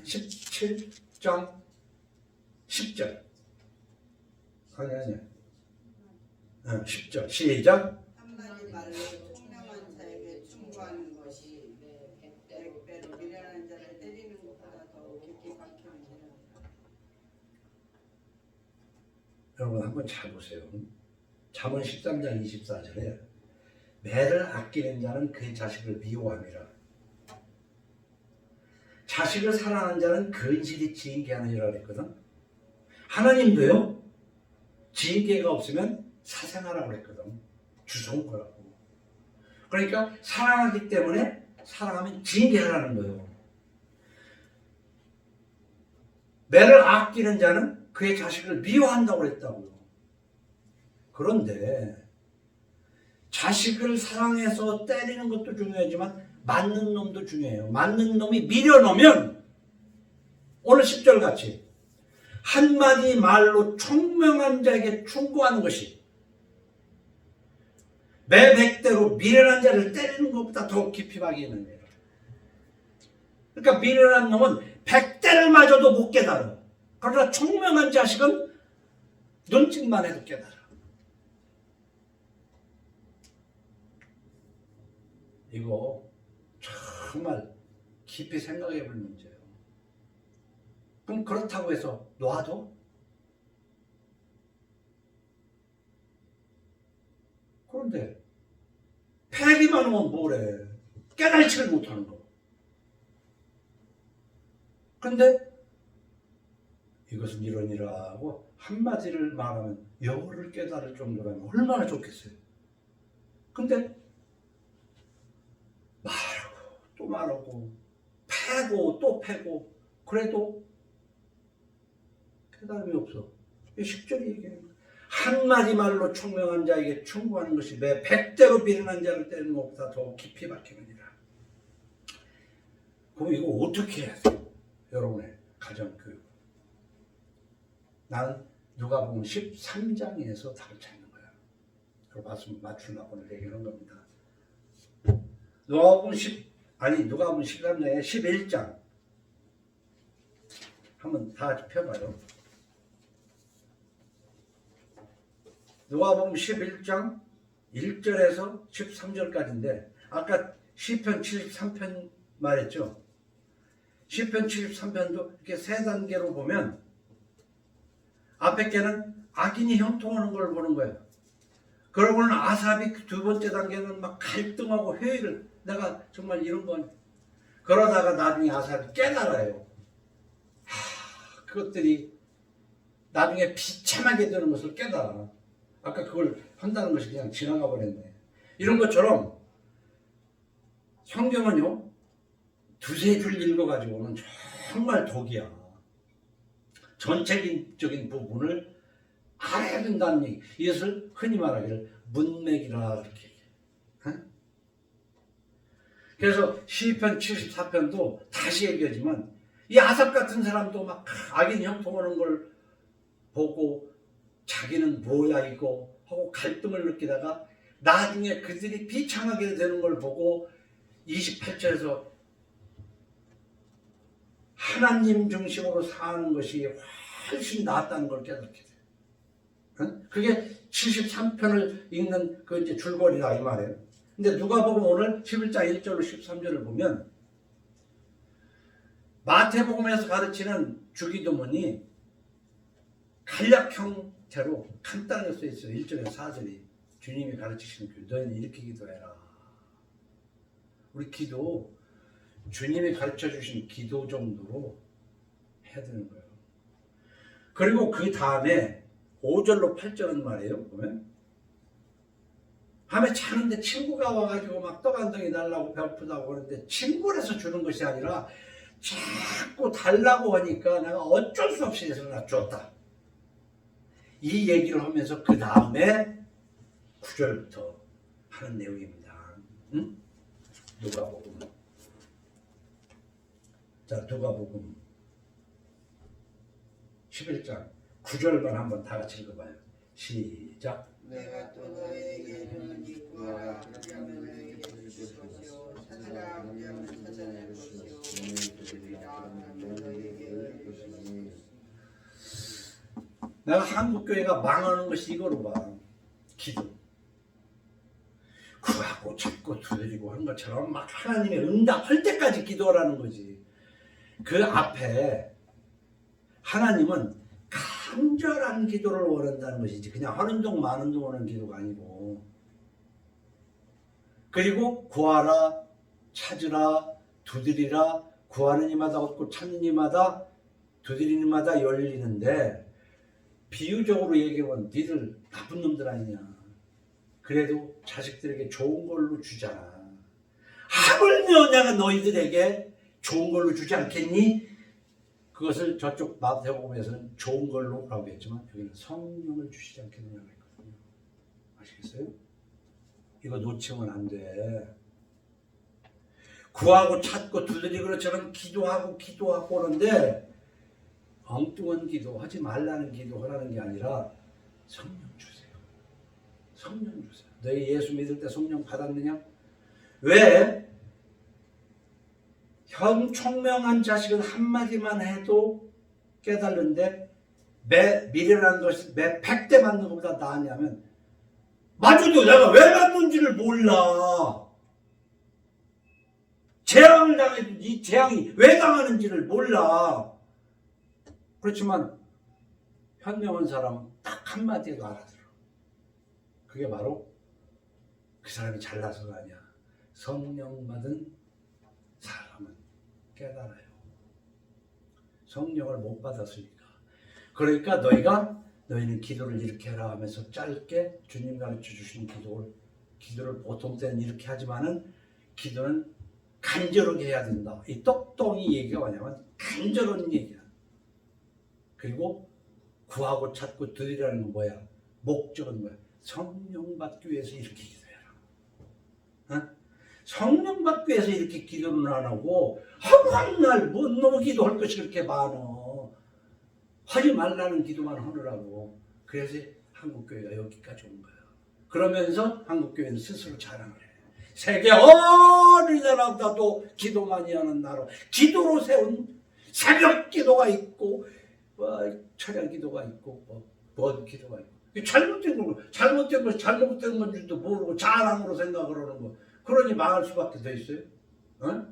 17장 10절 아니 10절 시작. 한마디 말로 총명한 자에게 충고하는 것이 백배로 미련한 자를 때리는 것보다 더 깊이 박히느니라. 여러분 한번 잘 보세요. 잠언 13장 24절에 매를 아끼는 자는 그의 자식을 미워함이라. 자식을 사랑하는 자는 근실이 지인계하느니라 그랬거든. 하나님도요, 지인계가 없으면 사생하라고 그랬거든. 주소온 거라고. 그러니까 사랑하기 때문에 사랑하면 지인계하라는 거예요. 매를 아끼는 자는 그의 자식을 미워한다고 그랬다고요. 그런데 자식을 사랑해서 때리는 것도 중요하지만 맞는 놈도 중요해요. 맞는 놈이 밀어놓으면 오늘 10절 같이 한마디 말로 총명한 자에게 충고하는 것이 매 백대로 미련한 자를 때리는 것보다 더 깊이 박이느니라. 그러니까 미련한 놈은 100대를 맞아도 못 깨달아. 그러나 총명한 자식은 눈짓만 해도 깨달아. 이거 정말 깊이 생각해 볼 문제예요. 그럼 그렇다고 해서 놔둬? 그런데 패기만 하면 뭐래? 깨달지를 못하는 거. 근데 이것은 이러니라 하고 한마디를 말하면 영어를 깨달을 정도라면 얼마나 좋겠어요. 근데 말하고 또 말하고 패고 또 패고 그래도 깨달음이 없어. 10절이 얘기하는 거야. 한마디 말로 총명한 자에게 충고하는 것이 매 100대로 미련한 자를 때리는 것보다 더 깊이 박히느니라. 그럼 이거 어떻게 해야 돼? 여러분의 가정교육. 나는 누가복음 13장에서 답을 찾는 거야. 그걸 맞추려고 얘기하는 겁니다. 누가복음 13장에 11장 한번 다 같이 펴봐요. 누가복음 11장 1절에서 13절까지인데 아까 시편 73편 말했죠. 시편 73편도 이렇게 세 단계로 보면 앞에 게는 악인이 형통하는 걸 보는 거예요. 그러고는 아삽이 두 번째 단계는 막 갈등하고 회의를 내가 정말 이런 건 그러다가 나중에 아삽이 깨달아요. 그것들이 나중에 비참하게 되는 것을 깨달아. 아까 그걸 한다는 것이 그냥 지나가 버렸네. 이런 것처럼 성경은요 두세 줄 읽어가지고는 정말 독이야. 전체적인 부분을 알아야 된다는 얘기. 이것을 흔히 말하기를 문맥이라 이렇게 얘기해. 그래서 시편 74편도 다시 얘기하지만 이 아삽 같은 사람도 막 악인 형통하는 걸 보고 자기는 뭐야 이거 하고 갈등을 느끼다가 나중에 그들이 비참하게 되는 걸 보고 28절에서 하나님 중심으로 사는 것이 훨씬 낫다는 걸 깨닫게 돼요. 그게 73편을 읽는 그 이제 줄거리다 이 말이에요. 근데 누가복음 오늘 11장 1절로 13절을 보면 마태복음에서 가르치는 주기도문이 간략 형태로 간단하게 써 있어요. 1절에서 4절이 주님이 가르치시는 그 너희는 이렇게 기도해라. 우리 기도 주님이 가르쳐 주신 기도 정도로 해야 되는 거예요. 그리고 그 다음에 5절로 8절은 말이에요. 보면 밤에 자는데 친구가 와가지고 막 떡 한 덩이 달라고 배고프다고 그러는데 친구라서 주는 것이 아니라 자꾸 달라고 하니까 내가 어쩔 수 없이 해서 나 줬다. 이 얘기를 하면서 그 다음에 9절부터 하는 내용입니다. 응? 누가복음. 자, 누가복음 11장 9절만 한번 다 같이 읽어봐요. 시작. 내가 또 너에게 이르노니 구하라 그리하면 너에게 주실 것이요 찾으라 그리하면 찾아낼 것이요 문을 두드리라 하면 너에게 열릴 것이니. 내가 한국교회가 망하는 것이 이거로 봐. 기도. 구하고 찾고 두드리고 하는 것처럼 막 하나님의 응답할 때까지 기도하라는 거지. 그 앞에 하나님은 간절한 기도를 원한다는 것이지 그냥 하는 동 마는 동 하는 기도가 아니고. 그리고 구하라 찾으라 두드리라. 구하는 이마다 얻고 찾는 이마다 두드리는 이마다 열리는데, 비유적으로 얘기하면 니들 나쁜 놈들 아니냐. 그래도 자식들에게 좋은 걸로 주잖아. 하물며 내가 너희들에게 좋은 걸로 주지 않겠니? 그것을 저쪽 마태복음에서는 좋은 걸로 라고 했지만 여기는 성령을 주시지 않겠느냐고 했거든요. 아시겠어요? 이거 놓치면 안 돼. 구하고 찾고 두드리고 그처럼 기도하고 그러는데 엉뚱한 기도 하지 말라는 기도 하라는 게 아니라 성령 주세요. 성령 주세요. 너희 예수 믿을 때 성령 받았느냐? 왜? 현 총명한 자식은 한마디만 해도 깨달는데 미련한 것이 매 100대 맞는 것보다 나으냐면, 맞아도 내가 왜 맞는지를 몰라. 재앙을 당해도 이 재앙이 왜 당하는지를 몰라. 그렇지만 현명한 사람은 딱 한마디에도 알아들어. 그게 바로 그 사람이 잘나서가 아니야. 성령 받은 사람은 깨달아요. 성령을 못 받았으니까. 그러니까 너희는 기도를 이렇게 해라 하면서 짧게 주님 가르쳐 주신 기도를 보통 때는 이렇게 하지만은 기도는 간절하게 해야 된다. 이 똑똑이 얘기가 뭐냐면 간절한 얘기야. 그리고 구하고 찾고 드리라는 건 뭐야? 목적은 뭐야? 성령 받기 위해서 이렇게 기도해라. 어? 성령 받기 위해서 이렇게 기도는 안 하고 한날 뭔 놈의 기도할 것이 그렇게 많어. 하지 말라는 기도만 하느라고. 그래서 한국교회가 여기까지 온 거야. 그러면서 한국교회는 스스로 자랑을 해. 세계 어느 나라보다도 기도 많이 하는 나라. 기도로 세운 새벽 기도가 있고 철야 기도가 있고 뭔 기도가 있고. 잘못된 건 줄도 모르고 자랑으로 생각을 하는 거. 그러니 망할 수밖에 더 있어요. 어?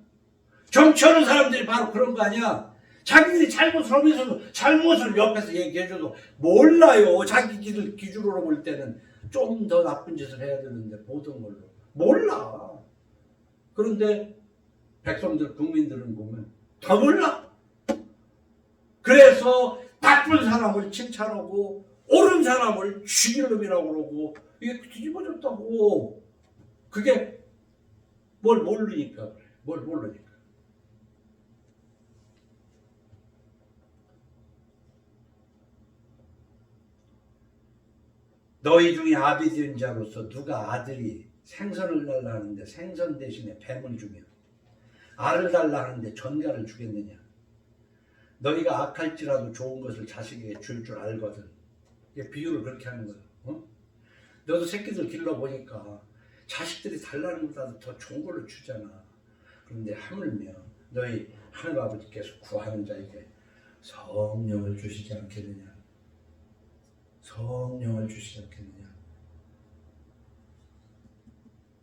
정치하는 사람들이 바로 그런 거 아니야. 자기들이 잘못을 하면서도 잘못을 옆에서 얘기해줘도 몰라요. 자기들 기준으로 볼 때는 좀 더 나쁜 짓을 해야 되는데 보던 걸로 몰라. 그런데 백성들, 국민들은 보면 더 몰라. 그래서 나쁜 사람을 칭찬하고 옳은 사람을 죽일 놈이라고 그러고 이게 뒤집어졌다고. 그게 뭘 모르니까 그래. 뭘 모르니까. 너희 중에 아비 된 자로서 누가 아들이 생선을 달라 하는데 생선 대신에 뱀을 주며 알을 달라 하는데 전갈을 주겠느냐. 너희가 악할지라도 좋은 것을 자식에게 줄 알거든. 이게 비유를 그렇게 하는 거야. 어? 너도 새끼들 길러보니까 자식들이 달라는 것보다 더 좋은 걸로 주잖아. 그런데 하물며 너희 하늘 아버지께서 구하는 자에게 성령을 주시지 않겠느냐. 성령을 주시지 않겠느냐.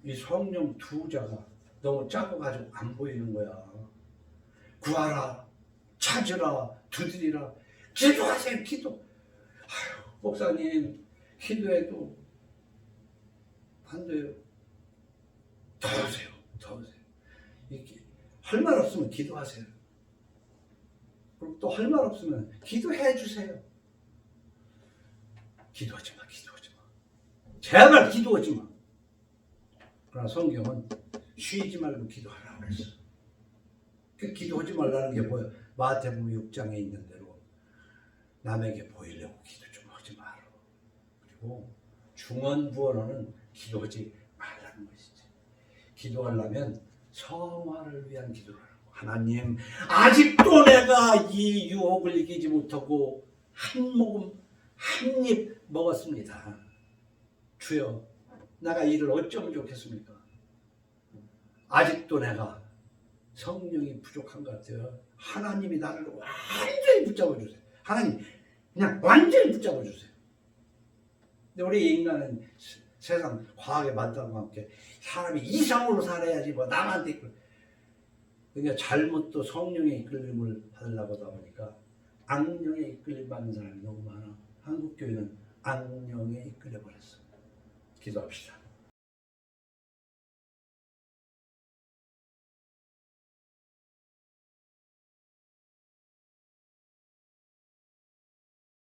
이 성령 두 자가 너무 작아가지고 안 보이는 거야. 구하라, 찾으라, 두드리라. 기도하세요. 기도. 아유, 목사님 기도해도 안 돼요. 더 하세요. 할 말 없으면 기도하세요. 그리고 또 할 말 없으면 기도해 주세요. 기도하지 마. 제발 기도하지 마. 그러나 성경은 쉬지 말고 기도하라고 그랬어. 그 기도하지 말라는 게 뭐야? 마태복음 6장에 있는 대로 남에게 보이려고 기도 좀 하지 마라. 그리고 중언부언어는 기도하지 말라는 것이지. 기도하려면 성화를 위한 기도를 하라고. 하나님, 아직도 내가 이 유혹을 이기지 못하고 한 입 먹었습니다. 주여, 내가 이를 어쩌면 좋겠습니까? 아직도 내가 성령이 부족한 것 같아요. 하나님이 나를 완전히 붙잡아 주세요. 하나님, 그냥 완전히 붙잡아 주세요. 근데 우리 인간은 세상 과학의 발달과 함께 사람이 이상으로 살아야지 뭐 남한테 이끌. 그러니까 잘못도 성령의 이끌림을 받으려고 하다 보니까 악령에 이끌림 받는 사람이 너무 많아. 한국 교회는 악령에 이끌려 버렸어. 기도합시다.